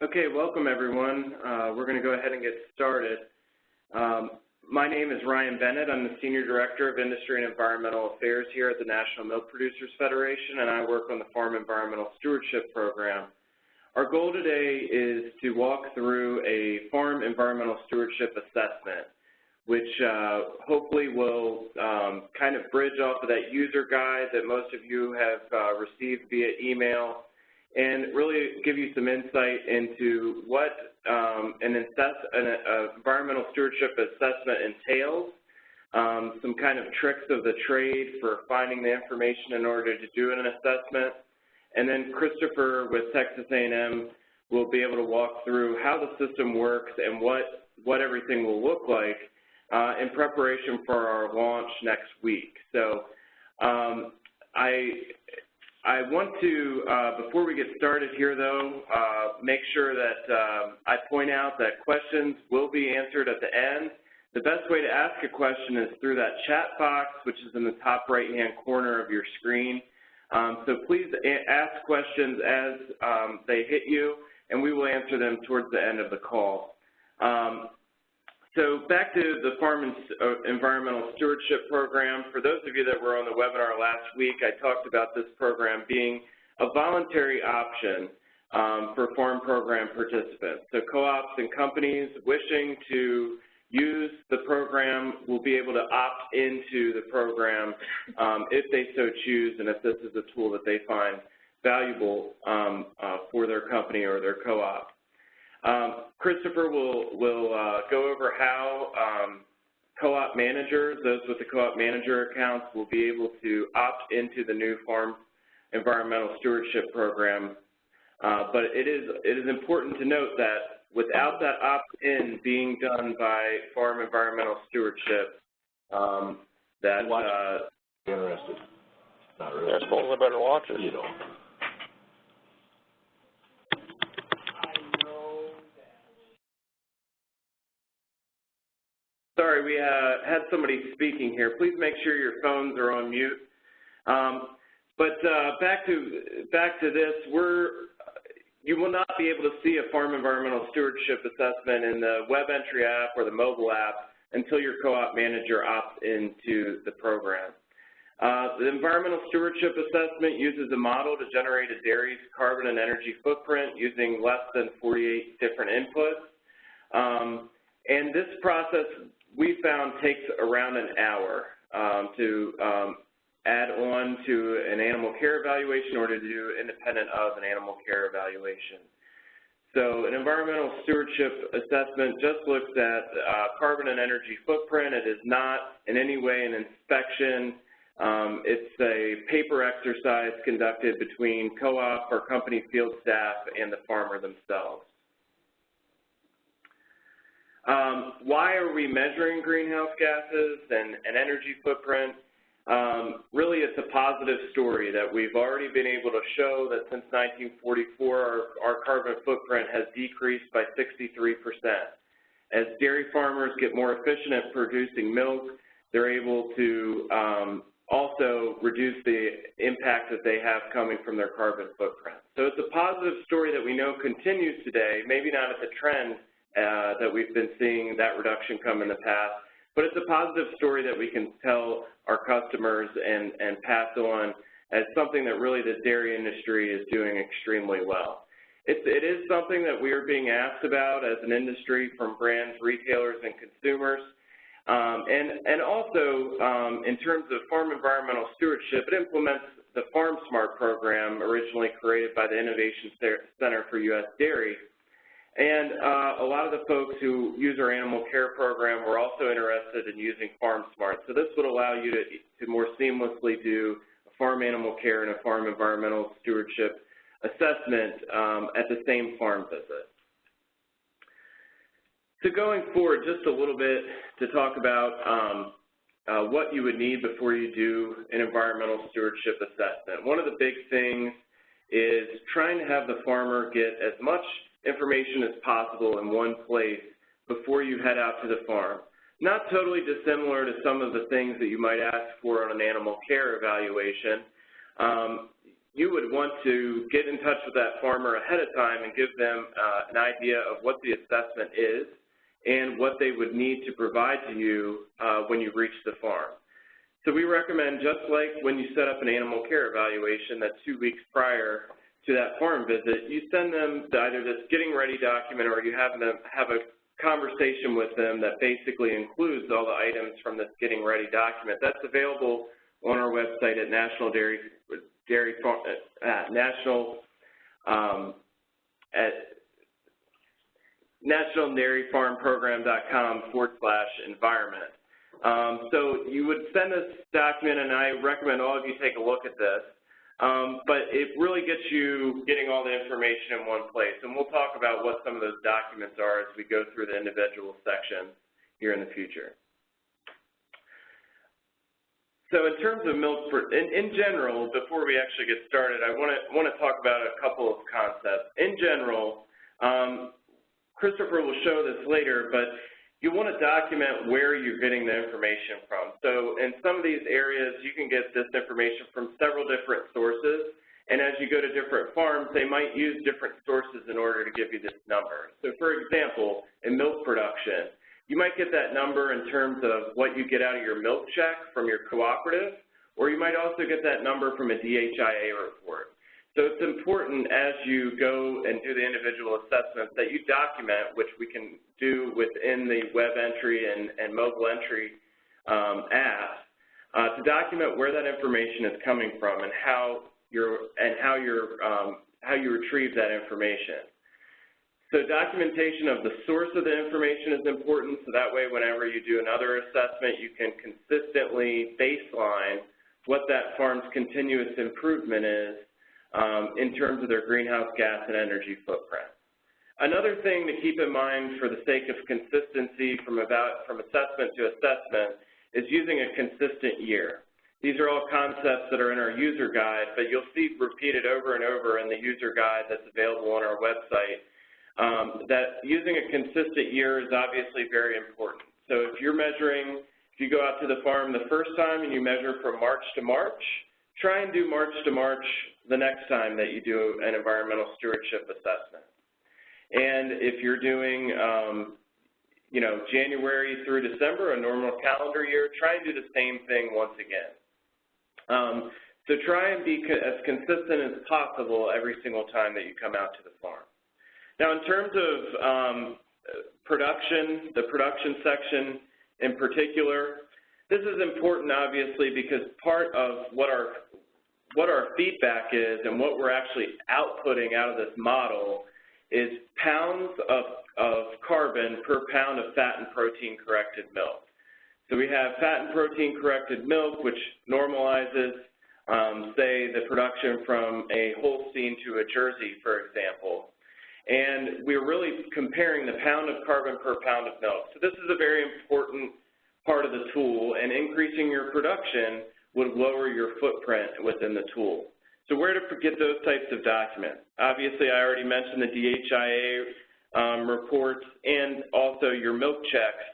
Okay, welcome everyone. We're going to go ahead and get started. My name is Ryan Bennett. I'm the Senior Director of Industry and Environmental Affairs here at the National Milk Producers Federation, and I work on the Farm Environmental Stewardship Program. Our goal today is to walk through a Farm Environmental Stewardship Assessment, which hopefully will kind of bridge off of that user guide that most of you have received via email, and really give you some insight into what an environmental stewardship assessment entails, some kind of tricks of the trade for finding the information in order to do an assessment, and then Christopher with Texas A&M will be able to walk through how the system works and what everything will look like in preparation for our launch next week. So I want to, before we get started here though, make sure that I point out that questions will be answered at the end. The best way to ask a question is through that chat box, which is in the top right-hand corner of your screen. So please ask questions as they hit you, and we will answer them towards the end of the call. So back to the Farm Environmental Stewardship Program. For those of you that were on the webinar last week, I talked about this program being a voluntary option for farm program participants. So co-ops and companies wishing to use the program will be able to opt into the program if they so choose, and if this is a tool that they find valuable for their company or their co-op. Christopher will go over how co-op managers, those with the co-op manager accounts, will be able to opt into the new Farm Environmental Stewardship Program. But it is important to note that without that opt-in being done by Farm Environmental Stewardship, interested. Not really. They're supposed to better watch it. You don't. Sorry, we had somebody speaking here. Please make sure your phones are on mute. Back to this, you will not be able to see a Farm Environmental Stewardship Assessment in the web entry app or the mobile app until your co-op manager opts into the program. The Environmental Stewardship Assessment uses a model to generate a dairy's carbon and energy footprint using less than 48 different inputs. And this process, we found, takes around an hour to add on to an animal care evaluation or to do independent of an animal care evaluation. So an environmental stewardship assessment just looks at carbon and energy footprint. It is not in any way an inspection. It's a paper exercise conducted between co-op or company field staff and the farmer themselves. Why are we measuring greenhouse gases and energy footprint? Really, it's a positive story that we've already been able to show that since 1944, our carbon footprint has decreased by 63%. As dairy farmers get more efficient at producing milk, they're able to also reduce the impact that they have coming from their carbon footprint. So it's a positive story that we know continues today, maybe not at the trend that we've been seeing that reduction come in the past, but it's a positive story that we can tell our customers and pass on as something that really the dairy industry is doing extremely well. It is something that we are being asked about as an industry from brands, retailers, and consumers. And also, in terms of farm environmental stewardship, it implements the Farm Smart program originally created by the Innovation Center for U.S. Dairy. And a lot of the folks who use our animal care program were also interested in using Farm Smart. So this would allow you to more seamlessly do a farm animal care and a farm environmental stewardship assessment at the same farm visit. So going forward, just a little bit to talk about what you would need before you do an environmental stewardship assessment. One of the big things is trying to have the farmer get as much information as possible in one place before you head out to the farm. Not totally dissimilar to some of the things that you might ask for on an animal care evaluation. you would want to get in touch with that farmer ahead of time and give them an idea of what the assessment is and what they would need to provide to you when you reach the farm. So we recommend, just like when you set up an animal care evaluation, that 2 weeks prior to that farm visit, you send them either this getting ready document or you have them have a conversation with them that basically includes all the items from this getting ready document. That's available on our website at nationaldairyfarmprogram.com/environment. So you would send this document, and I recommend all of you take a look at this. But it really gets you getting all the information in one place, and we'll talk about what some of those documents are as we go through the individual sections here in the future. So in terms of milk, in general, before we actually get started, I want to talk about a couple of concepts. In general, Christopher will show this later, but you want to document where you're getting the information from. So in some of these areas, you can get this information from several different sources, and as you go to different farms, they might use different sources in order to give you this number. So for example, in milk production, you might get that number in terms of what you get out of your milk check from your cooperative, or you might also get that number from a DHIA report. So it's important as you go and do the individual assessments that you document, which we can do within the web entry and mobile entry apps, to document where that information is coming from and how you retrieve that information. So documentation of the source of the information is important, so that way whenever you do another assessment, you can consistently baseline what that farm's continuous improvement is in terms of their greenhouse gas and energy footprint. Another thing to keep in mind for the sake of consistency from assessment to assessment is using a consistent year. These are all concepts that are in our user guide, but you'll see repeated over and over in the user guide that's available on our website that using a consistent year is obviously very important. So if you're measuring, if you go out to the farm the first time and you measure from March to March, try and do March to March the next time that you do an environmental stewardship assessment. And if you're doing, January through December, a normal calendar year, try and do the same thing once again. So try and be as consistent as possible every single time that you come out to the farm. Now, in terms of production, the production section in particular, this is important, obviously, because part of what our feedback is and what we're actually outputting out of this model is pounds of carbon per pound of fat and protein-corrected milk. So we have fat and protein-corrected milk, which normalizes, say, the production from a Holstein to a Jersey, for example. And we're really comparing the pound of carbon per pound of milk. So this is a very important part of the tool, and increasing your production would lower your footprint within the tool. So where to get those types of documents? Obviously, I already mentioned the DHIA reports, and also your milk checks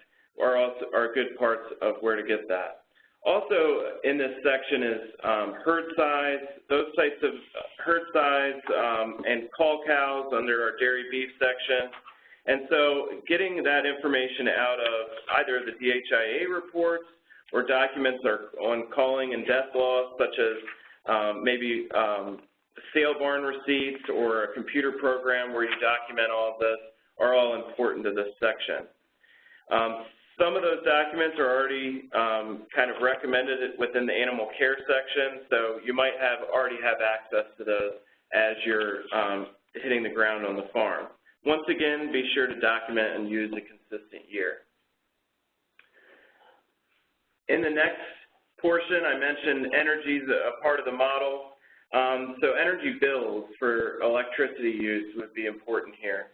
are good parts of where to get that. Also in this section is herd size, those types of herd size and call cows under our dairy beef section. And so getting that information out of either the DHIA reports or documents on calling and death laws, such as maybe sale barn receipts or a computer program where you document all of this, are all important to this section. Some of those documents are already kind of recommended within the animal care section, so you might already have access to those as you're hitting the ground on the farm. Once again, be sure to document and use a consistent year. In the next portion, I mentioned energy is a part of the model. So energy bills for electricity use would be important here.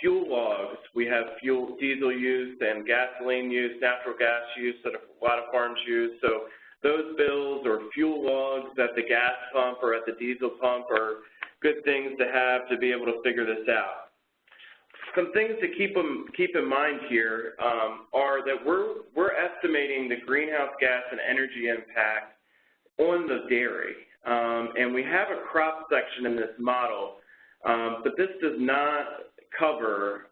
Fuel logs, we have diesel use and gasoline use, natural gas use that a lot of farms use. So those bills or fuel logs at the gas pump or at the diesel pump are good things to have to be able to figure this out. Some things to keep in mind here are that we're estimating the greenhouse gas and energy impact on the dairy. and we have a crop section in this model, but this does not cover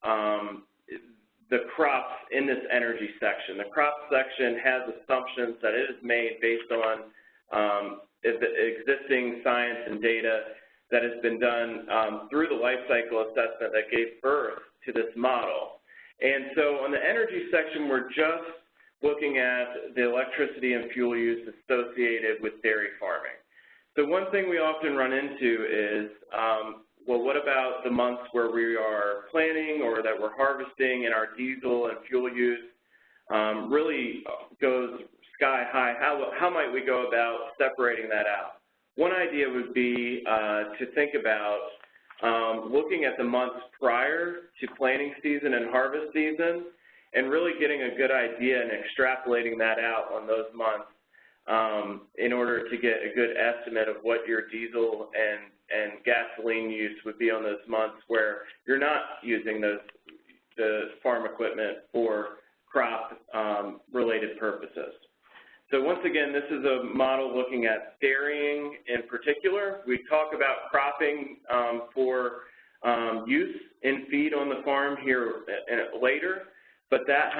the crops in this energy section. The crop section has assumptions that it is made based on existing science and data that has been done through the life cycle assessment that gave birth to this model. And so on the energy section, we're just looking at the electricity and fuel use associated with dairy farming. So one thing we often run into is, well, what about the months where we are planting or that we're harvesting and our diesel and fuel use really goes sky high? How might we go about separating that out? One idea would be to think about looking at the months prior to planting season and harvest season and really getting a good idea and extrapolating that out on those months in order to get a good estimate of what your diesel and gasoline use would be on those months where you're not using the farm equipment for crop-related purposes. So once again, this is a model looking at dairying in particular. We talk about cropping for use in feed on the farm here later, but that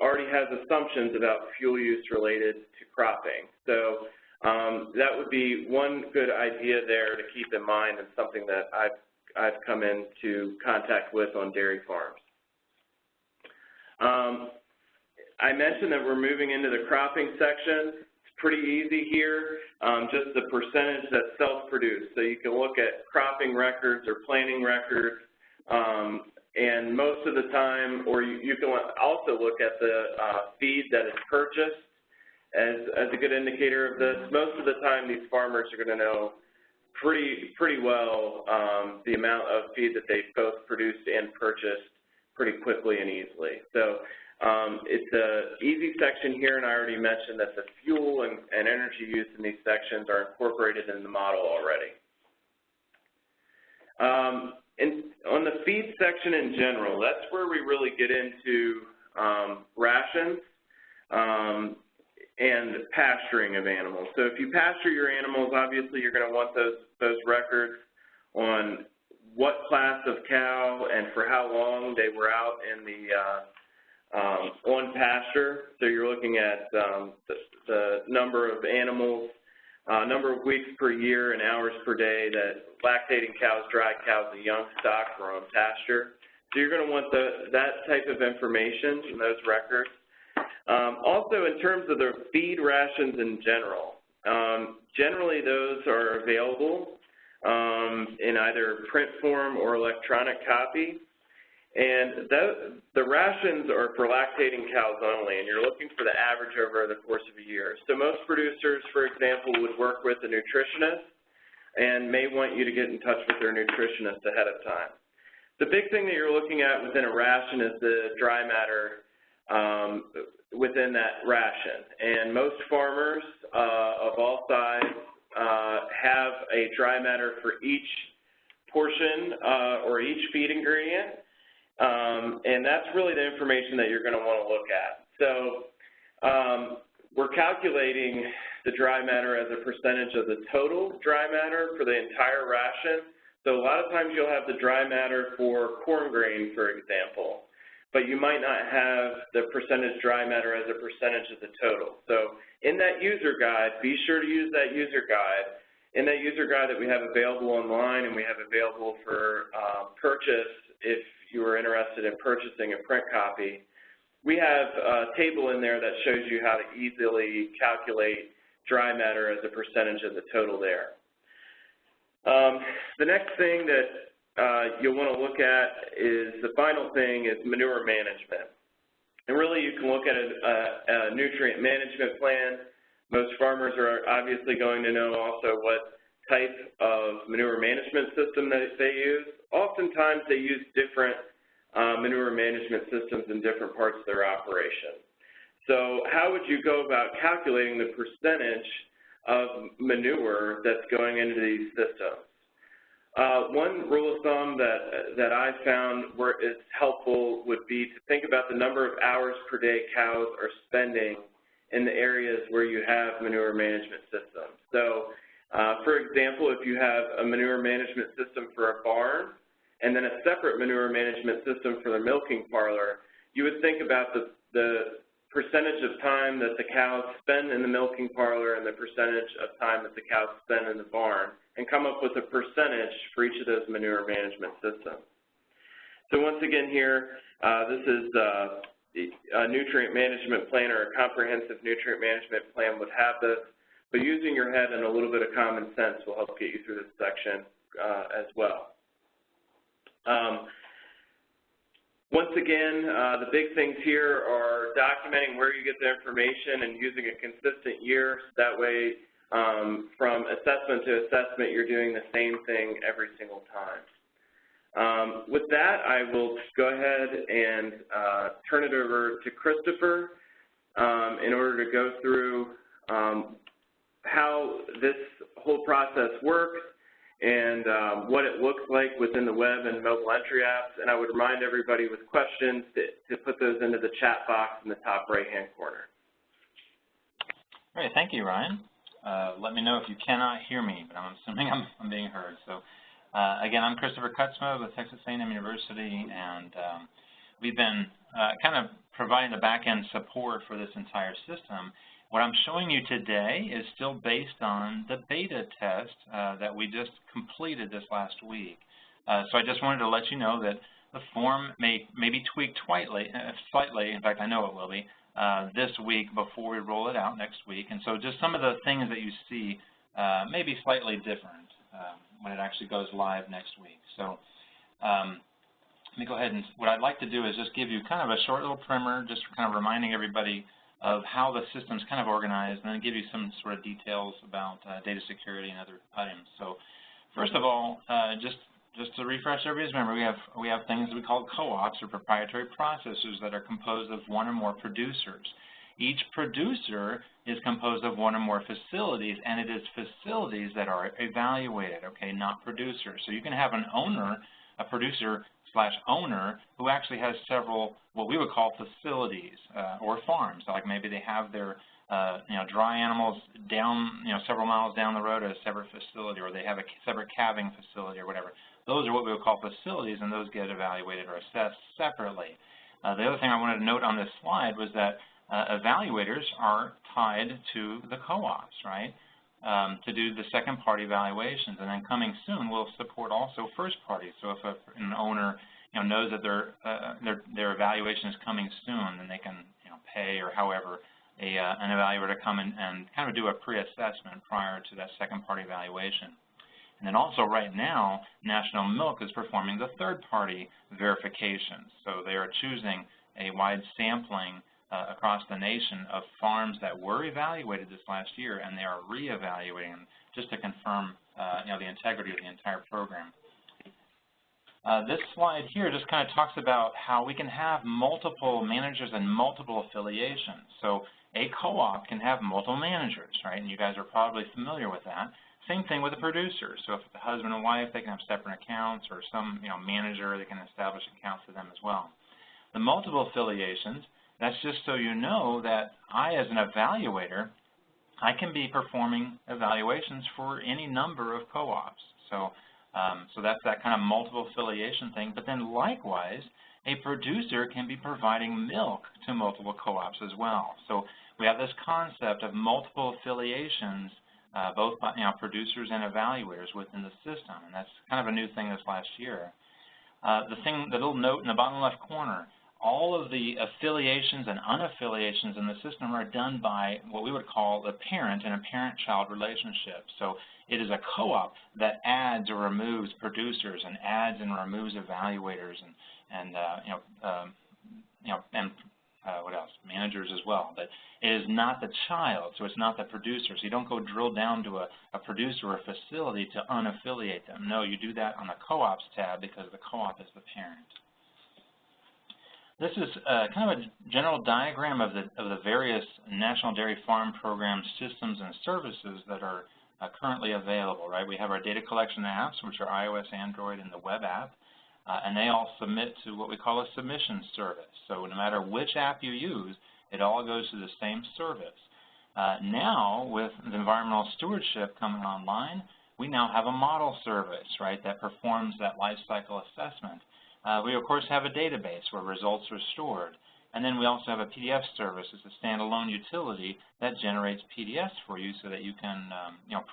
already has assumptions about fuel use related to cropping. So that would be one good idea there to keep in mind and something that I've come into contact with on dairy farms. I mentioned that we're moving into the cropping section. It's pretty easy here, just the percentage that's self-produced. So you can look at cropping records or planting records, and most of the time, or you can also look at the feed that is purchased as a good indicator of this. Most of the time, these farmers are going to know pretty well the amount of feed that they've both produced and purchased pretty quickly and easily. So it's an easy section here, and I already mentioned that the fuel and energy use in these sections are incorporated in the model already. And on the feed section in general, that's where we really get into rations and pasturing of animals. So if you pasture your animals, obviously you're going to want those records on what class of cow and for how long they were out in the on pasture. So you're looking at the number of animals, number of weeks per year and hours per day that lactating cows, dry cows, and young stock were on pasture. So you're going to want that type of information in those records. Also, in terms of the feed rations in general, generally those are available in either print form or electronic copy. And the rations are for lactating cows only, and you're looking for the average over the course of a year. So most producers, for example, would work with a nutritionist and may want you to get in touch with their nutritionist ahead of time. The big thing that you're looking at within a ration is the dry matter within that ration. And most farmers of all sizes have a dry matter for each portion or each feed ingredient. And that's really the information that you're going to want to look at. So we're calculating the dry matter as a percentage of the total dry matter for the entire ration. So a lot of times you'll have the dry matter for corn grain, for example, but you might not have the percentage dry matter as a percentage of the total. So in that user guide, be sure to use that user guide. In that user guide that we have available online and we have available for purchase if you are interested in purchasing a print copy, we have a table in there that shows you how to easily calculate dry matter as a percentage of the total there. The next thing that you'll want to look at is the final thing is manure management. And really you can look at a nutrient management plan. Most farmers are obviously going to know also what type of manure management system that they use. Oftentimes they use different manure management systems in different parts of their operation. So how would you go about calculating the percentage of manure that's going into these systems? One rule of thumb that I found where it's helpful would be to think about the number of hours per day cows are spending in the areas where you have manure management systems. So For example, if you have a manure management system for a barn and then a separate manure management system for the milking parlor, you would think about the percentage of time that the cows spend in the milking parlor and the percentage of time that the cows spend in the barn, and come up with a percentage for each of those manure management systems. So once again here, this is a nutrient management plan, or a comprehensive nutrient management plan would have this, but using your head and a little bit of common sense will help get you through this section as well. Once again, the big things here are documenting where you get the information and using a consistent year. So that way, from assessment to assessment, you're doing the same thing every single time. With that, I will go ahead and turn it over to Christopher in order to go through how this whole process works and what it looks like within the web and mobile entry apps. And I would remind everybody with questions to put those into the chat box in the top right-hand corner. All right, thank you, Ryan. Let me know if you cannot hear me, but I'm assuming I'm being heard. So, again, I'm Christopher Kutzma with Texas A&M University, and we've been kind of providing the back-end support for this entire system. What I'm showing you today is still based on the beta test that we just completed this last week. So I just wanted to let you know that the form may be tweaked slightly. In fact, I know it will be this week before we roll it out next week. And so just some of the things that you see may be slightly different when it actually goes live next week. So let me go ahead and what I'd like to do is just give you kind of a short little primer, just kind of reminding everybody of how the system's kind of organized, and then give you some sort of details about data security and other items. So first of all, just to refresh everybody's memory, we have things that we call co-ops, or proprietary processors, that are composed of one or more producers. Each producer is composed of one or more facilities, and it is facilities that are evaluated, okay, not producers. So you can have an owner, a producer/owner, who actually has several, what we would call facilities or farms. Like maybe they have their dry animals down, several miles down the road at a separate facility, or they have a separate calving facility or whatever. Those are what we would call facilities, and those get evaluated or assessed separately. The other thing I wanted to note on this slide was that evaluators are tied to the co-ops, right, to do the second-party evaluations. And then coming soon, we'll support also first-party. So if an owner knows that their evaluation is coming soon, then they can pay or however an evaluator to come and kind of do a pre-assessment prior to that second-party evaluation. And then also right now, National Milk is performing the third-party verification. So they are choosing a wide sampling across the nation of farms that were evaluated this last year, and they are re-evaluating them just to confirm the integrity of the entire program. This slide here just kind of talks about how we can have multiple managers and multiple affiliations. So a co-op can have multiple managers, right? And you guys are probably familiar with that. Same thing with a producer. So if it's a husband and wife, they can have separate accounts, or some manager, they can establish accounts for them as well. The multiple affiliations, that's just so you know that I, as an evaluator, I can be performing evaluations for any number of co-ops. So that's that kind of multiple affiliation thing. But then likewise, a producer can be providing milk to multiple co-ops as well. So we have this concept of multiple affiliations, both by producers and evaluators within the system, and that's kind of a new thing this last year. The little note in the bottom left corner, all of the affiliations and unaffiliations in the system are done by what we would call a parent and a parent-child relationship. So it is a co-op that adds or removes producers and adds and removes evaluators and what else? Managers as well. But it is not the child, so it's not the producer. So you don't go drill down to a producer or a facility to unaffiliate them. No, you do that on the co-ops tab because the co-op is the parent. This is kind of a general diagram of the various National Dairy Farm Program systems and services that are currently available, right? We have our data collection apps, which are iOS, Android, and the web app, and they all submit to what we call a submission service. So no matter which app you use, it all goes to the same service. Now, with the environmental stewardship coming online, we now have a model service, right, that performs that life cycle assessment. We, of course, have a database where results are stored. And then we also have a PDF service. It's a standalone utility that generates PDFs for you so that you can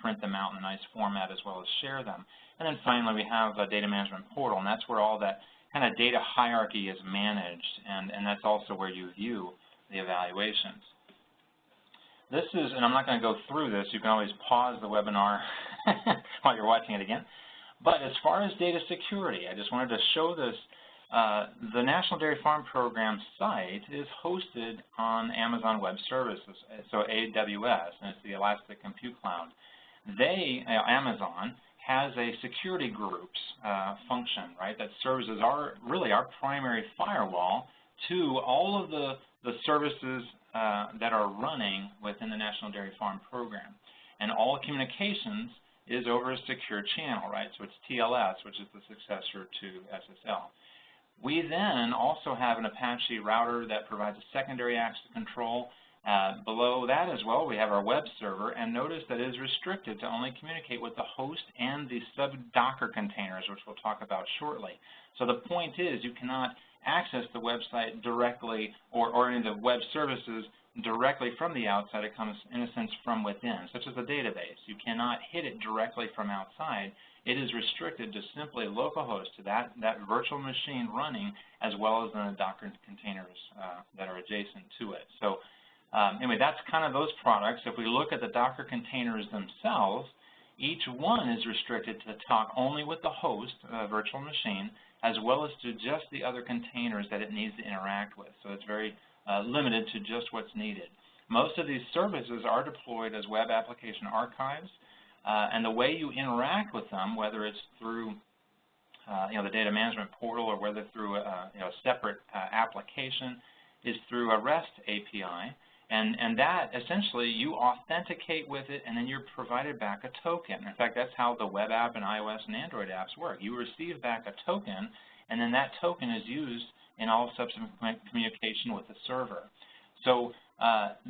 print them out in a nice format as well as share them. And then finally, we have a data management portal, and that's where all that kind of data hierarchy is managed, and that's also where you view the evaluations. This is, and I'm not going to go through this. You can always pause the webinar while you're watching it again. But as far as data security, I just wanted to show this. The National Dairy Farm Program site is hosted on Amazon Web Services, so AWS, and it's the Elastic Compute Cloud. Amazon, has a security groups function, right, that serves as really our primary firewall to all of the services that are running within the National Dairy Farm Program. And all communications is over a secure channel, right? So it's TLS, which is the successor to SSL. We then also have an Apache router that provides a secondary access control. Below that as well, we have our web server, and notice that it is restricted to only communicate with the host and the sub-Docker containers, which we'll talk about shortly. So the point is you cannot access the website directly or any of the web services directly from the outside. It comes, in a sense, from within, such as a database. You cannot hit it directly from outside. It is restricted to simply localhost to that virtual machine running, as well as the Docker containers that are adjacent to it. So anyway, that's kind of those products. If we look at the Docker containers themselves, each one is restricted to talk only with the host virtual machine, as well as to just the other containers that it needs to interact with. So it's very limited to just what's needed. Most of these services are deployed as web application archives, and the way you interact with them, whether it's through the data management portal or whether through a separate application, is through a REST API. And that, essentially, you authenticate with it, and then you're provided back a token. In fact, that's how the web app and iOS and Android apps work. You receive back a token, and then that token is used in all subsequent communication with the server. So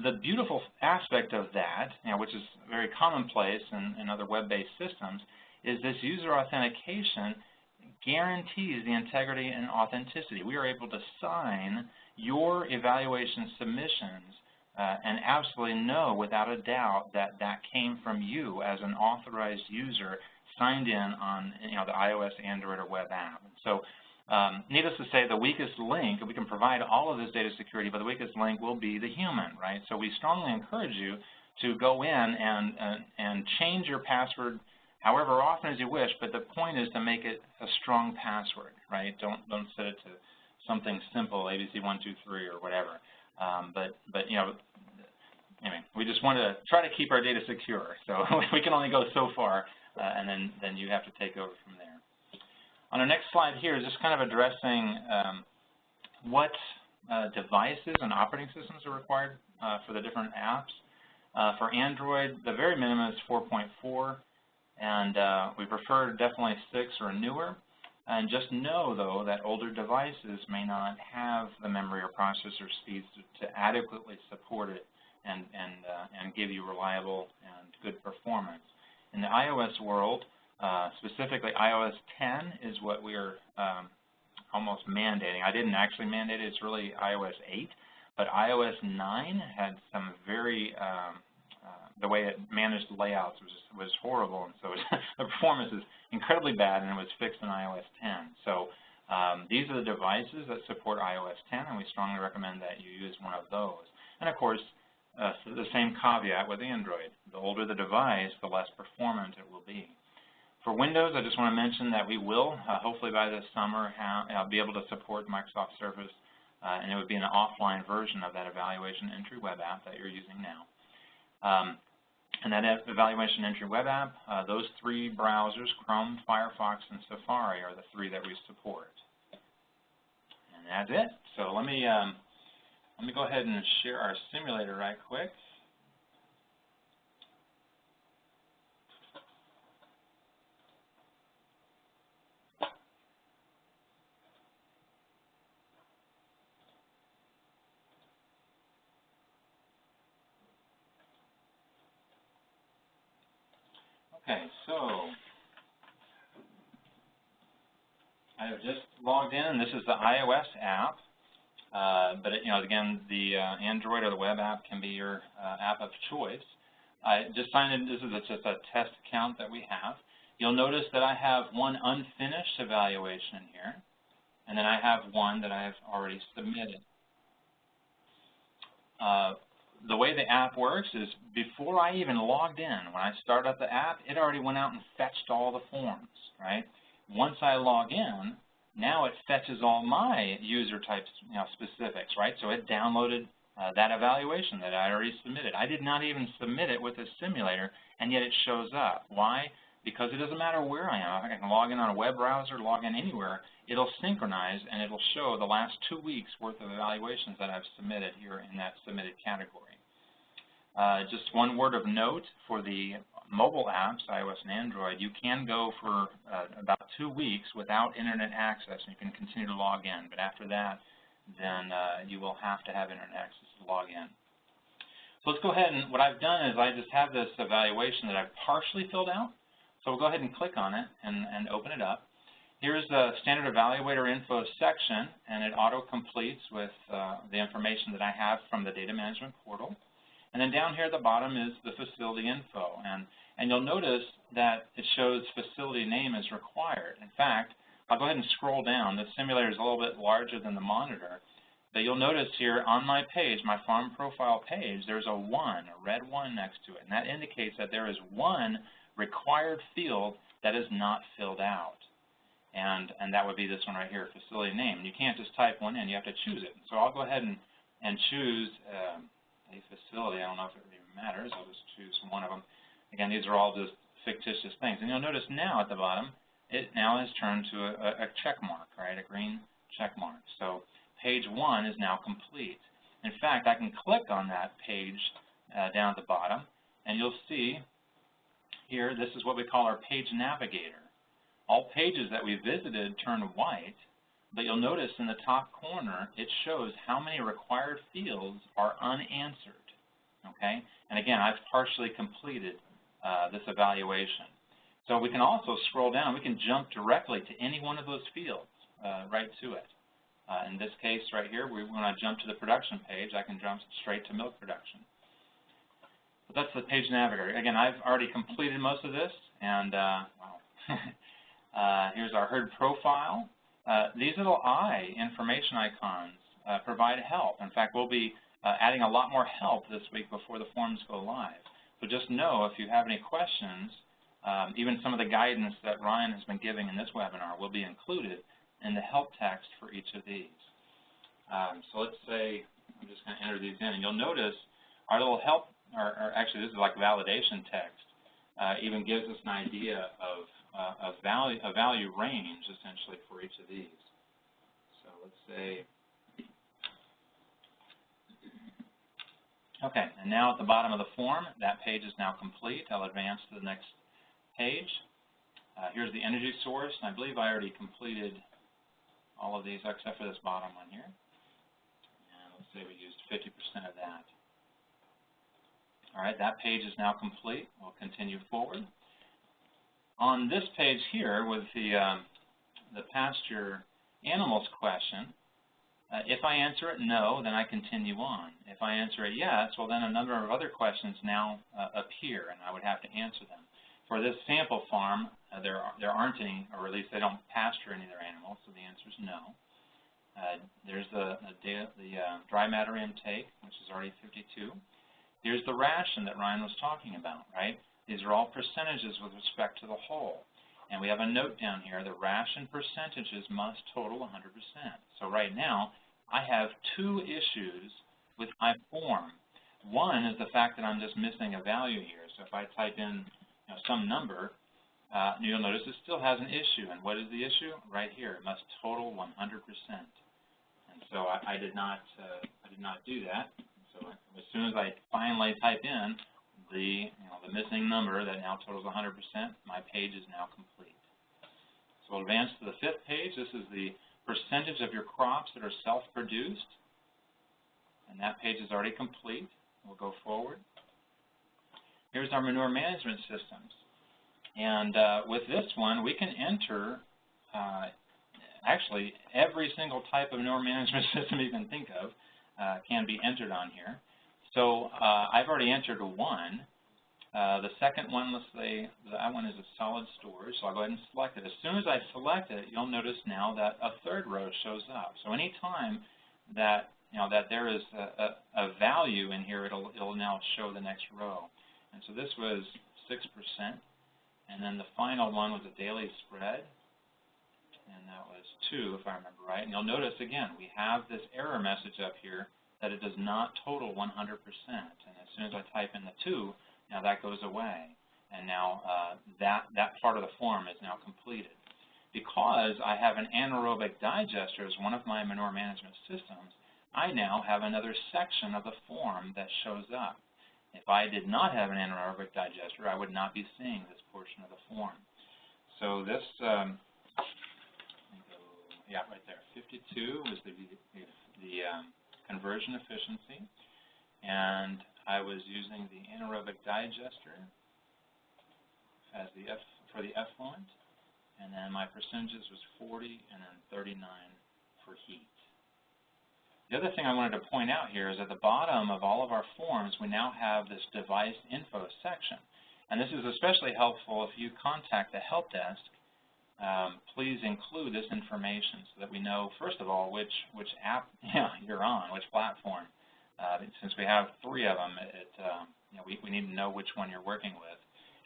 the beautiful aspect of that, which is very commonplace in other web-based systems, is this user authentication guarantees the integrity and authenticity. We are able to sign your evaluation submissions and absolutely know without a doubt that that came from you as an authorized user signed in on the iOS, Android, or web app. So needless to say, the weakest link, we can provide all of this data security, but the weakest link will be the human, right? So we strongly encourage you to go in and change your password however often as you wish, but the point is to make it a strong password, right? Don't set it to something simple, ABC123 or whatever. But anyway, we just want to try to keep our data secure. So we can only go so far, and then you have to take over from there. On our next slide here is just kind of addressing what devices and operating systems are required for the different apps. For Android, the very minimum is 4.4, and we prefer definitely 6 or newer. And just know, though, that older devices may not have the memory or processor speeds to adequately support it and give you reliable and good performance. In the iOS world, specifically iOS 10 is what we are almost mandating. I didn't actually mandate it. It's really iOS 8. But iOS 9 had some very, the way it managed layouts was horrible. And so the performance is incredibly bad, and it was fixed in iOS 10. So these are the devices that support iOS 10, and we strongly recommend that you use one of those. And, of course, the same caveat with Android. The older the device, the less performant it will be. For Windows, I just want to mention that we will, hopefully by this summer, be able to support Microsoft Surface, and it would be an offline version of that evaluation entry web app that you're using now. And that evaluation entry web app, those 3 browsers, Chrome, Firefox, and Safari, are the 3 that we support. And that's it. So let me go ahead and share our simulator right quick. Okay, so I have just logged in, and this is the iOS app. But again, the Android or the web app can be your app of choice. I just signed in. This is just a test account that we have. You'll notice that I have one unfinished evaluation here, and then I have one that I have already submitted. The way the app works is before I even logged in, when I start up the app, it already went out and fetched all the forms, right? Once I log in, now it fetches all my user type specifics, right? So it downloaded that evaluation that I already submitted. I did not even submit it with a simulator, and yet it shows up. Why? Because it doesn't matter where I am. I can log in on a web browser, log in anywhere. It'll synchronize, and it'll show the last 2 weeks' worth of evaluations that I've submitted here in that submitted category. Just one word of note for the mobile apps, iOS and Android, you can go for about 2 weeks without internet access, and you can continue to log in. But after that, then you will have to have internet access to log in. So let's go ahead, and what I've done is I just have this evaluation that I've partially filled out. So we'll go ahead and click on it and open it up. Here's the standard evaluator info section, and it auto-completes with the information that I have from the data management portal. And then down here at the bottom is the facility info. And you'll notice that it shows facility name is required. In fact, I'll go ahead and scroll down. The simulator is a little bit larger than the monitor. But you'll notice here on my page, my farm profile page, there's a 1, a red 1 next to it. And that indicates that there is one required field that is not filled out. And that would be this one right here, facility name. You can't just type one in. You have to choose it. So I'll go ahead and choose a facility. I don't know if it even matters. I'll just choose one of them. Again, these are all just fictitious things. And you'll notice now at the bottom, it now has turned to a check mark, right, a green check mark. So page 1 is now complete. In fact, I can click on that page down at the bottom, and you'll see here, this is what we call our page navigator. All pages that we visited turn white, but you'll notice in the top corner, it shows how many required fields are unanswered, okay? And again, I've partially completed this evaluation. So we can also scroll down. We can jump directly to any one of those fields, right to it. In this case right here, when I jump to the production page, I can jump straight to milk production. But that's the page navigator. Again, I've already completed most of this, and wow. Here's our herd profile. These little eye information icons provide help. In fact, we'll be adding a lot more help this week before the forms go live. So just know if you have any questions, even some of the guidance that Ryan has been giving in this webinar will be included in the help text for each of these. So let's say, I'm just going to enter these in, and you'll notice our little help, or actually this is like validation text, even gives us an idea of a value range, essentially, for each of these. So let's say, okay, and now at the bottom of the form, that page is now complete. I'll advance to the next page. Here's the energy source, and I believe I already completed all of these except for this bottom one here. And let's say we used 50% of that. All right, that page is now complete. We'll continue forward. On this page here with the pasture animals question, if I answer it no, then I continue on. If I answer it yes, well then a number of other questions now appear, and I would have to answer them. For this sample farm, there aren't any, or at least they don't pasture any of their animals, so the answer is no. There's the dry matter intake, which is already 52. Here's the ration that Ryan was talking about, right? These are all percentages with respect to the whole. And we have a note down here, the ration percentages must total 100%. So right now, I have 2 issues with my form. One is the fact that I'm just missing a value here. So if I type in some number, you'll notice it still has an issue. And what is the issue? Right here, it must total 100%. And so I did not do that. So as soon as I finally type in the missing number that now totals 100%, my page is now complete. So we'll advance to the 5th page. This is the percentage of your crops that are self-produced, and that page is already complete. We'll go forward. Here's our manure management systems. And with this one, we can enter actually every single type of manure management system you can think of can be entered on here. So I've already entered one. The second one, let's say that one is a solid storage, so I'll go ahead and select it. As soon as I select it, you'll notice now that a third row shows up. So any time that that there is a value in here, it'll now show the next row. And so this was 6%, and then the final one was a daily spread, and that was 2, if I remember right. And you'll notice again we have this error message up here that it does not total 100%. And as soon as I type in the 2. Now that goes away, and now that part of the form is now completed. Because I have an anaerobic digester as one of my manure management systems, I now have another section of the form that shows up. If I did not have an anaerobic digester, I would not be seeing this portion of the form. So this, yeah, right there, 52 was the conversion efficiency, and I was using the anaerobic digester as for the effluent, and then my percentages was 40 and then 39 for heat. The other thing I wanted to point out here is at the bottom of all of our forms, we now have this device info section. And this is especially helpful if you contact the help desk. Please include this information so that we know, first of all, which app you're on, which platform. Since we have 3 of them, we need to know which one you're working with.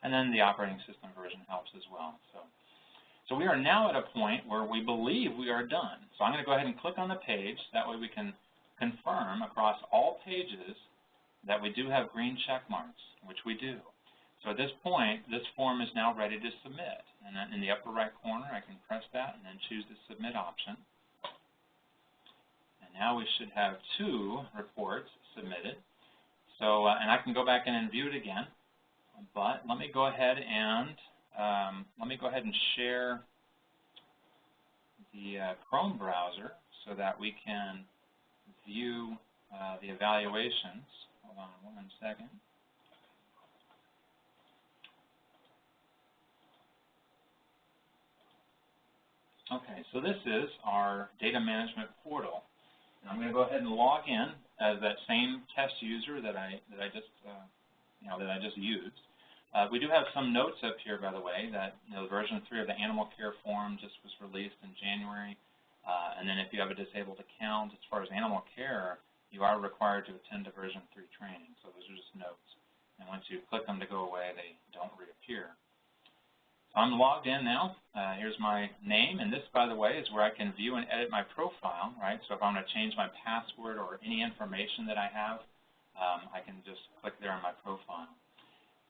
And then the operating system version helps as well. So we are now at a point where we believe we are done. So I'm going to go ahead and click on the page. That way we can confirm across all pages that we do have green check marks, which we do. So at this point, this form is now ready to submit. And then in the upper right corner, I can press that and then choose the submit option. Now we should have 2 reports submitted. So, and I can go back in and view it again. But let me go ahead and share the Chrome browser so that we can view the evaluations. Hold on 1 second. Okay, so this is our data management portal. I'm going to go ahead and log in as that same test user that I just used. We do have some notes up here, by the way, that version 3 of the animal care form just was released in January. And then if you have a disabled account, as far as animal care, you are required to attend a version 3 training. So those are just notes. And once you click them to go away, they don't reappear. So I'm logged in now. Here's my name, and this, by the way, is where I can view and edit my profile, right? So if I'm going to change my password or any information that I have, I can just click there on my profile.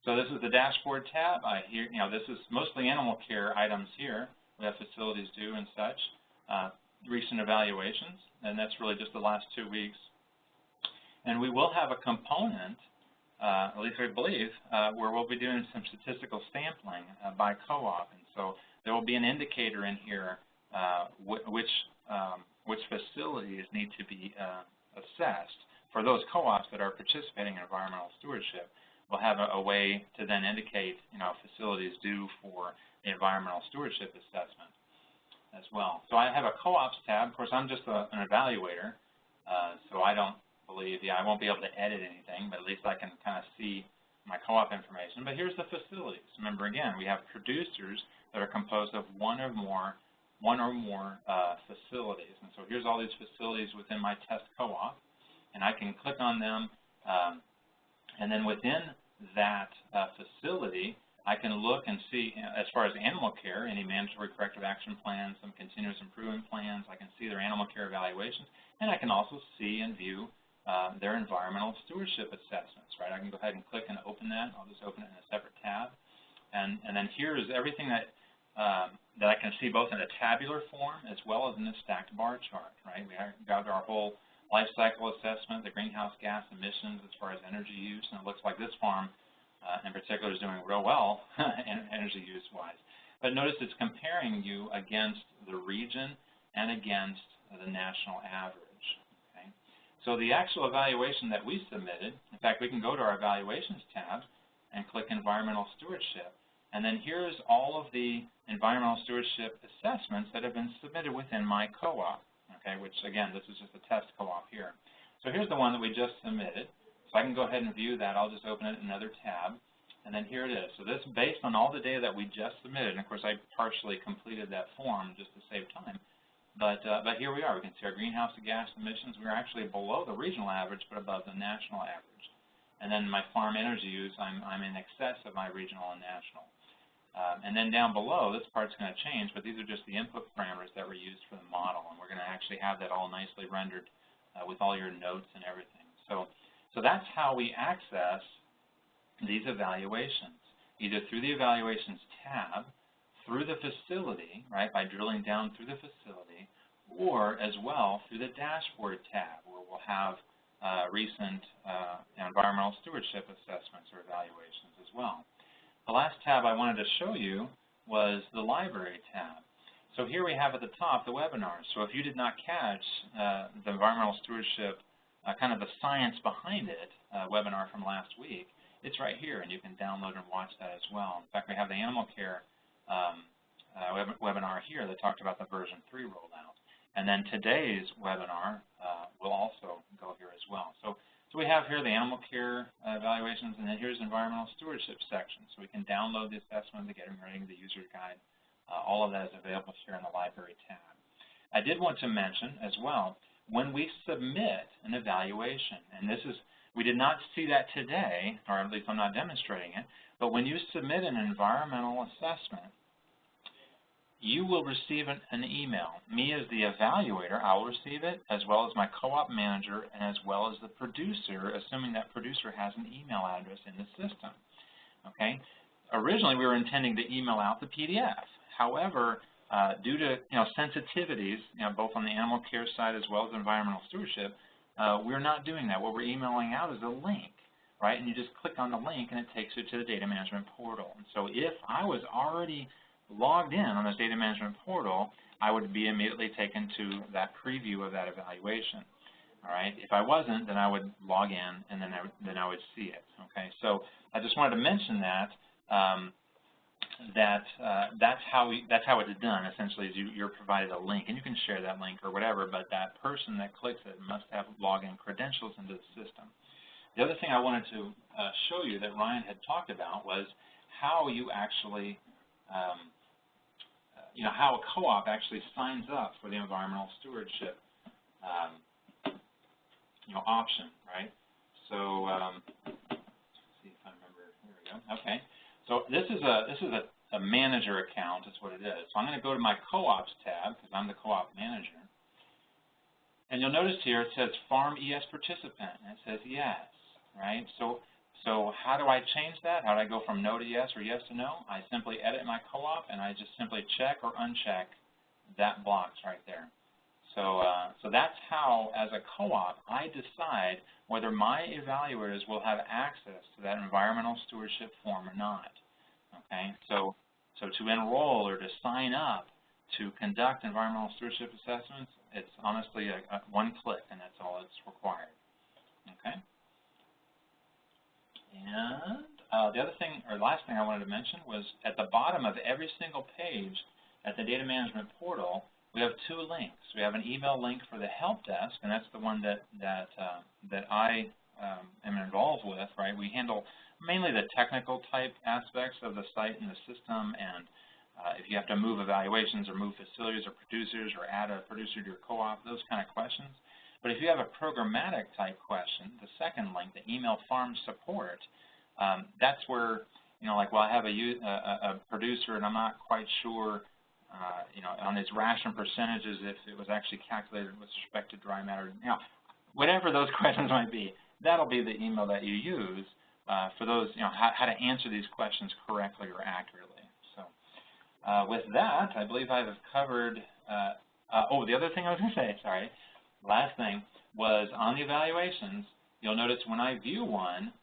So this is the dashboard tab. This is mostly animal care items here. We have facilities due and such, recent evaluations, and that's really just the last 2 weeks. And we will have a component, at least I believe, where we'll be doing some statistical sampling by co-op. And so there will be an indicator in here which facilities need to be assessed. For those co-ops that are participating in environmental stewardship, we'll have a way to then indicate, facilities due for the environmental stewardship assessment as well. So I have a co-ops tab. Of course, I'm just an evaluator, so I don't believe, I won't be able to edit anything, but at least I can kind of see my co-op information. But here's the facilities. Remember, again, we have producers that are composed of one or more facilities. And so here's all these facilities within my test co-op, and I can click on them, and then within that facility, I can look and see, as far as animal care, any mandatory corrective action plans, some continuous improvement plans. I can see their animal care evaluations, and I can also see and view their environmental stewardship assessments, right? I can go ahead and click and open that. I'll just open it in a separate tab. And then here is everything that I can see both in a tabular form as well as in a stacked bar chart, right? We got our whole life cycle assessment, the greenhouse gas emissions as far as energy use, and it looks like this farm in particular is doing real well energy use-wise. But notice it's comparing you against the region and against the national average. Okay? So the actual evaluation that we submitted, in fact, we can go to our evaluations tab and click environmental stewardship, And then here's all of the environmental stewardship assessments that have been submitted within my co-op, okay, which, again, this is just a test co-op here. So here's the one that we just submitted. So I can go ahead and view that. I'll just open it in another tab. And then here it is. So this is based on all the data that we just submitted. And, of course, I partially completed that form just to save time. But here we are. We can see our greenhouse gas emissions. We're actually below the regional average but above the national average. And then my farm energy use, I'm in excess of my regional and national. And then down below, this part's going to change, but these are just the input parameters that were used for the model. And we're going to actually have that all nicely rendered with all your notes and everything. So that's how we access these evaluations, either through the Evaluations tab, through the facility, right, by drilling down through the facility, or as well through the Dashboard tab, where we'll have recent environmental stewardship assessments or evaluations as well. The last tab I wanted to show you was the Library tab. So here we have at the top the webinars. So if you did not catch the environmental stewardship, kind of the science behind it webinar from last week, it's right here, and you can download and watch that as well. In fact, we have the animal care webinar here that talked about the version 3 rollout. And then today's webinar will also go here as well. So we have here the animal care evaluations, and then here's the environmental stewardship section. So we can download the assessment, the getting ready, the user guide. All of that is available here in the Library tab. I did want to mention as well, when we submit an evaluation, and this is, we did not see that today, or at least I'm not demonstrating it, but when you submit an environmental assessment, you will receive an email. Me as the evaluator, I will receive it, as well as my co-op manager, and as well as the producer, assuming that producer has an email address in the system. Okay? Originally, we were intending to email out the PDF. However, due to sensitivities, both on the animal care side as well as environmental stewardship, we're not doing that. What we're emailing out is a link, right? And you just click on the link, and it takes you to the data management portal. And so if I was already logged in on this data management portal, I would be immediately taken to that preview of that evaluation. All right. If I wasn't, then I would log in, and then I would see it. Okay. So I just wanted to mention that that's how it's done. Essentially, is you're provided a link, and you can share that link or whatever. But that person that clicks it must have login credentials into the system. The other thing I wanted to show you that Ryan had talked about was how you actually how a co-op actually signs up for the environmental stewardship option, right? So let's see if I remember. Here we go. Okay. So this is a manager account is what it is. So I'm going to go to my co-ops tab because I'm the co-op manager. And you'll notice here it says Farm ES Participant, and it says yes, right? So how do I change that? How do I go from no to yes or yes to no? I simply edit my co-op, and I just simply check or uncheck that box right there. So that's how, as a co-op, I decide whether my evaluators will have access to that environmental stewardship form or not. Okay, so to enroll or to sign up to conduct environmental stewardship assessments, it's honestly a one click, and that's all that's required. Okay. And the other thing, or last thing I wanted to mention was at the bottom of every single page at the data management portal, we have two links. We have an email link for the help desk, and that's the one that I am involved with, right? We handle mainly the technical type aspects of the site and the system, and if you have to move evaluations or move facilities or producers or add a producer to your co-op, those kind of questions. But if you have a programmatic type question, the second link, the email farm support, that's where, like, well, I have a producer and I'm not quite sure, on his ration percentages if it was actually calculated with respect to dry matter. Whatever those questions might be, that'll be the email that you use for those, how to answer these questions correctly or accurately. So with that, I believe I have covered, the other thing I was going to say, sorry, last thing was on the evaluations, you'll notice when I view one,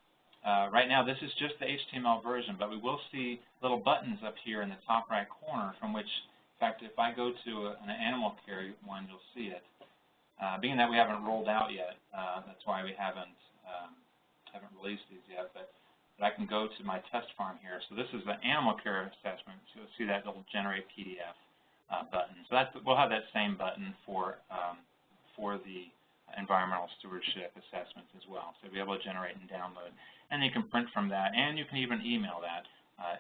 right now this is just the HTML version, but we will see little buttons up here in the top right corner from which, in fact, if I go to an animal care one, you'll see it. Being that we haven't rolled out yet, that's why we haven't released these yet, but but I can go to my test farm here. So this is the animal care assessment. So you'll see that it'll generate PDF button. So we'll have that same button for the environmental stewardship assessments as well. So you'll be able to generate and download. And you can print from that, and you can even email that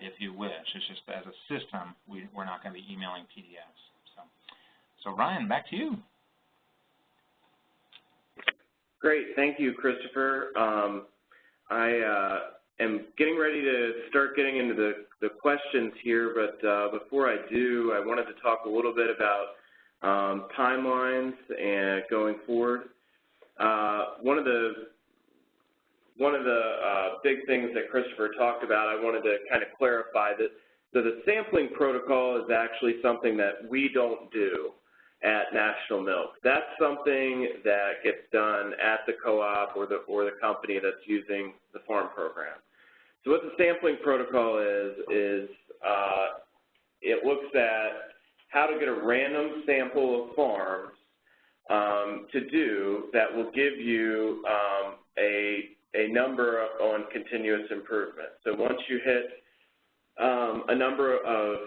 if you wish. It's just as a system, we're not going to be emailing PDFs. So Ryan, back to you. Great, thank you, Christopher. I am getting ready to start getting into the questions here, but before I do, I wanted to talk a little bit about timelines and going forward. One of the big things that Christopher talked about, I wanted to kind of clarify that. So the sampling protocol is actually something that we don't do at National Milk. That's something that gets done at the co-op or the company that's using the farm program. So what the sampling protocol is it looks at how to get a random sample of farms to do that will give you a number on continuous improvement. So once you hit a number of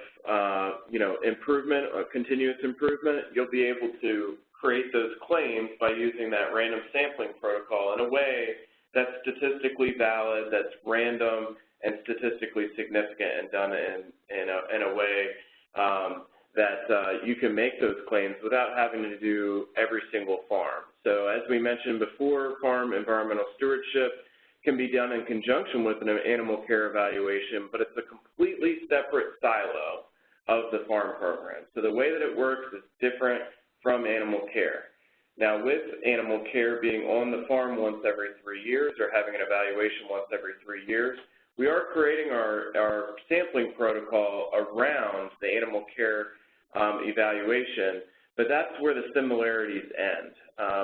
improvement or continuous improvement, you'll be able to create those claims by using that random sampling protocol in a way that's statistically valid, that's random and statistically significant, and done in a way that you can make those claims without having to do every single farm. So as we mentioned before, farm environmental stewardship can be done in conjunction with an animal care evaluation, but it's a completely separate silo of the farm program. So the way that it works is different from animal care. Now, with animal care being on the farm once every 3 years or having an evaluation once every 3 years, we are creating our sampling protocol around the animal care evaluation, but that's where the similarities end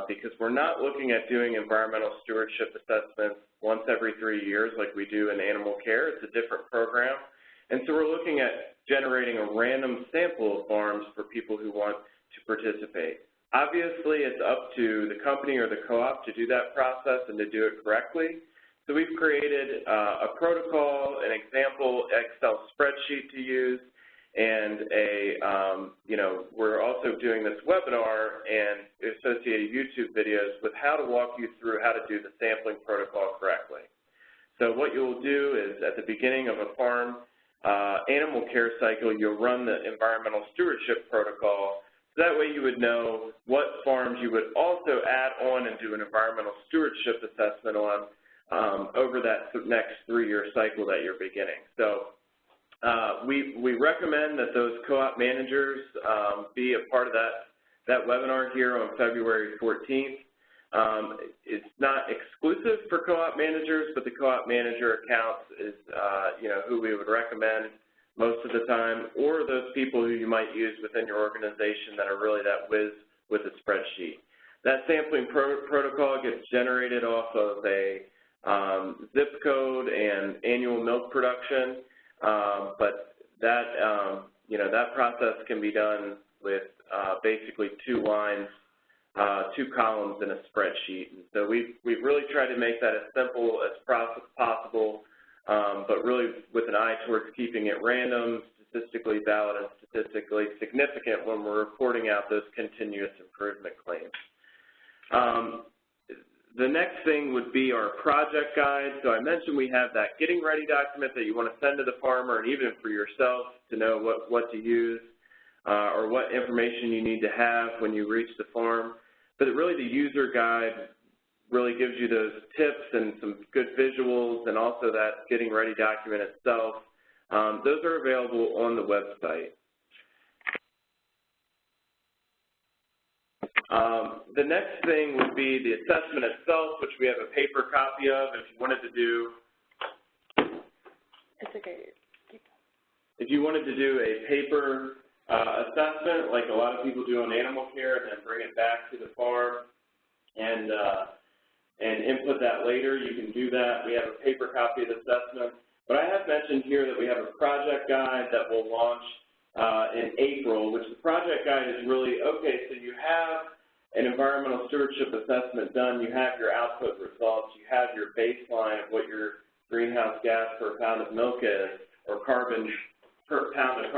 because we're not looking at doing environmental stewardship assessments once every 3 years like we do in animal care. It's a different program. And so we're looking at generating a random sample of farms for people who want to participate. Obviously, it's up to the company or the co-op to do that process and to do it correctly. So we've created a protocol, an example Excel spreadsheet to use, and we're also doing this webinar and associated YouTube videos with how to walk you through how to do the sampling protocol correctly. So what you'll do is at the beginning of a farm animal care cycle, you'll run the environmental stewardship protocol. So that way you would know what farms you would also add on and do an environmental stewardship assessment on over that next 3-year cycle that you're beginning. So we recommend that those co-op managers be a part of that webinar here on February 14th. It's not exclusive for co-op managers, but the co-op manager accounts is who we would recommend most of the time, or those people who you might use within your organization that are really that whiz with a spreadsheet. That sampling protocol gets generated off of a zip code and annual milk production, but that that process can be done with basically 2 lines, 2 columns in a spreadsheet. And so we've really tried to make that as simple as possible, but really with an eye towards keeping it random, statistically valid, and statistically significant when we're reporting out those continuous improvement claims. The next thing would be our project guide. So I mentioned we have that getting ready document that you want to send to the farmer and even for yourself to know what to use or what information you need to have when you reach the farm. But really the user guide really gives you those tips and some good visuals, and also that getting ready document itself. Those are available on the website. The next thing would be the assessment itself, which we have a paper copy of. If you wanted to do, it's okay. If you wanted to do a paper assessment, like a lot of people do on animal care, and then bring it back to the farm and input that later, you can do that. We have a paper copy of the assessment. But I have mentioned here that we have a project guide that will launch in April, which the project guide is really, okay, so you have an environmental stewardship assessment done, you have your output results, you have your baseline of what you're greenhouse gas per pound of milk is, or carbon per pound of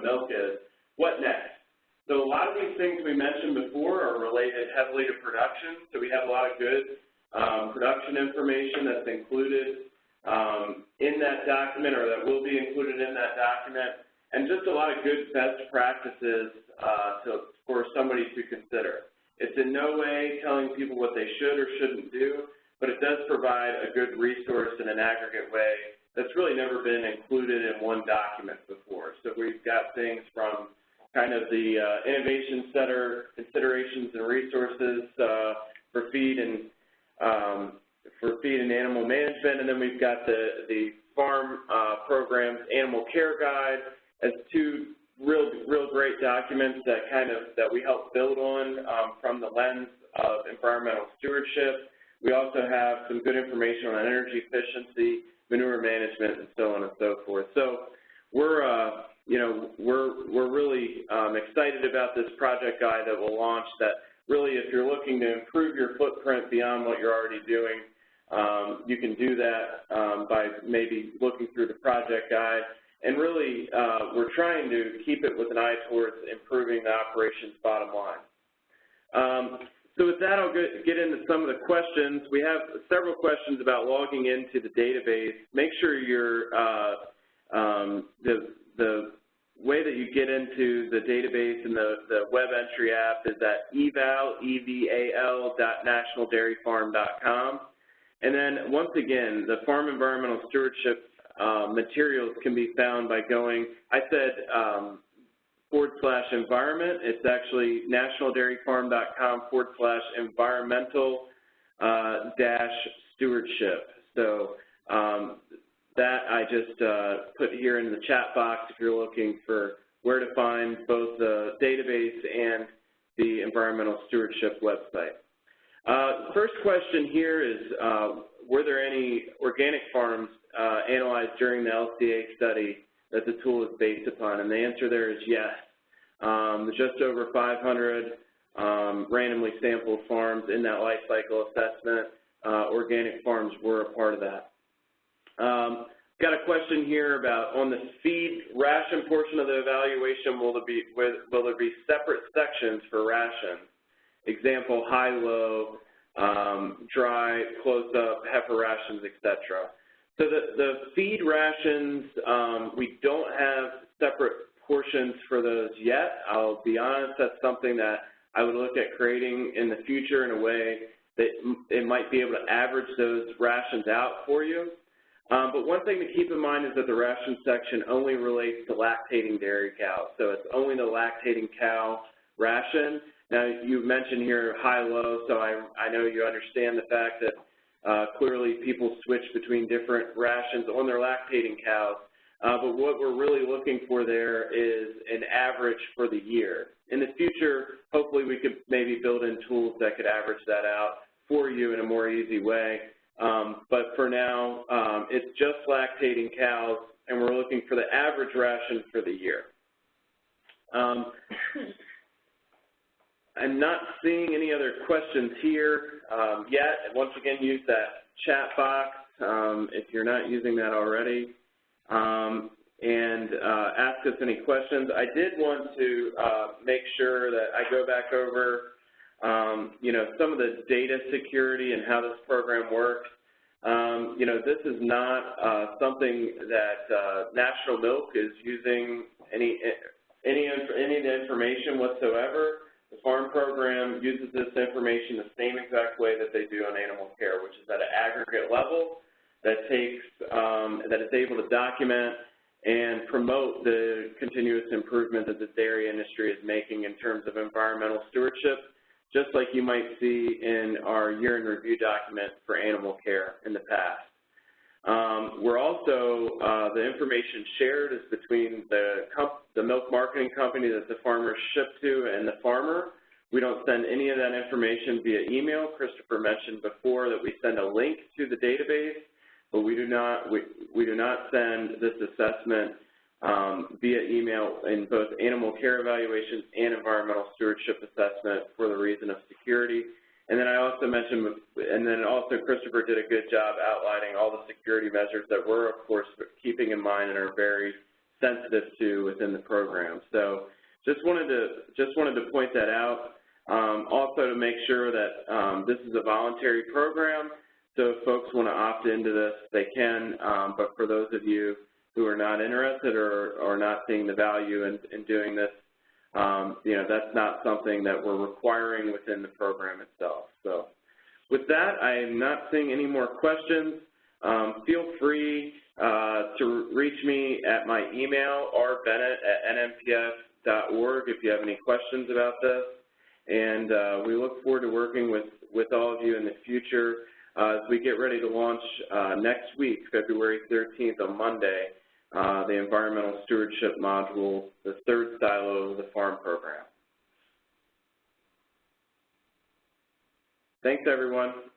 milk is, what next? So a lot of these things we mentioned before are related heavily to production. So we have a lot of good production information that's included in that document, or that will be included in that document, and just a lot of good best practices for somebody to consider. It's in no way telling people what they should or shouldn't do, but it does provide a good resource in an aggregate way that's really never been included in one document before. So we've got things from kind of the innovation center considerations and resources for feed and animal management, and then we've got the farm programs animal care guide as two real great documents that we help build on from the lens of environmental stewardship. We also have some good information on energy efficiency, manure management, and so on and so forth. So we're really excited about this project guide that we'll launch. That really, if you're looking to improve your footprint beyond what you're already doing, you can do that by maybe looking through the project guide. And really, we're trying to keep it with an eye towards improving the operations bottom line. So with that, I'll get into some of the questions. We have several questions about logging into the database. Make sure the way that you get into the database and the web entry app is at eval.nationaldairyfarm.com. And then once again, the Farm Environmental Stewardship materials can be found by going, I said /environment. It's actually nationaldairyfarm.com/environmental-stewardship. So that I just put here in the chat box if you're looking for where to find both the database and the environmental stewardship website. First question here is, were there any organic farms analyzed during the LCA study that the tool is based upon? And the answer there is yes. Just over 500 randomly sampled farms in that life cycle assessment. Organic farms were a part of that. Got a question here about on the feed ration portion of the evaluation, will there be separate sections for rations? Example, high-low, dry, close-up, heifer rations, etc. So the feed rations, we don't have separate portions for those yet. I'll be honest, that's something that I would look at creating in the future in a way that it might be able to average those rations out for you. But one thing to keep in mind is that the ration section only relates to lactating dairy cows. So it's only the lactating cow ration. Now, you mentioned here high-low, so I know you understand the fact that clearly people switch between different rations on their lactating cows. But what we're really looking for there is an average for the year. In the future, hopefully we could maybe build in tools that could average that out for you in a more easy way. But for now, it's just lactating cows, and we're looking for the average ration for the year. I'm not seeing any other questions here yet. Once again, use that chat box if you're not using that already, and ask us any questions. I did want to make sure that I go back over some of the data security and how this program works. This is not something that National Milk is using any of the information whatsoever. The farm program uses this information the same exact way that they do on animal care, which is at an aggregate level that that is able to document and promote the continuous improvement that the dairy industry is making in terms of environmental stewardship, just like you might see in our year in review document for animal care in the past. We're also, the information shared is between the milk marketing company that the farmers ship to and the farmer. We don't send any of that information via email. Christopher mentioned before that we send a link to the database, but we do not send this assessment via email in both animal care evaluations and environmental stewardship assessment for the reason of security. And then I also mentioned, and then also Christopher did a good job outlining all the security measures that we're, of course, keeping in mind and are very sensitive to within the program. So just wanted to point that out. Also to make sure that this is a voluntary program, so if folks want to opt into this, they can, but for those of you who are not interested or not seeing the value in doing this, you know, that's not something that we're requiring within the program itself. So with that, I am not seeing any more questions. Feel free to reach me at my email, rbennett@nmpf.org, if you have any questions about this. And we look forward to working with all of you in the future as we get ready to launch next week, February 13th on Monday, the Environmental Stewardship Module, the third silo of the FARM program. Thanks, everyone.